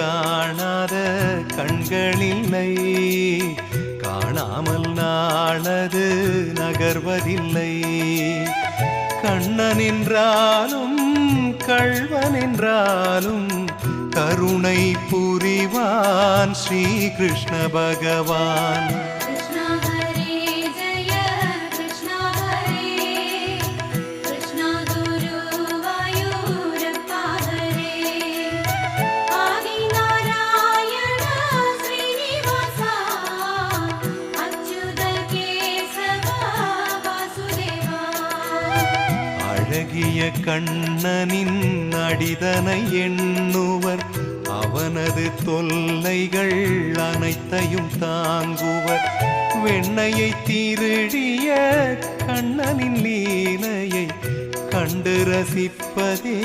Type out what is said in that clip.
காணாத கண்களில்லை, காணாமல் நாளது நகர்வதில்லை. கண்ணன் என்றாலும் கள்வன் என்றாலும் கருணை புரிவான் ஸ்ரீ கிருஷ்ண பகவான். அழகிய கண்ணனின் அடிதனை எண்ணுவர், அவனது தொல்லைகள் அனைத்தையும் தாங்குவர். வெண்ணையை திருடிய கண்ணனின் லீலையை கண்டு ரசிப்பதே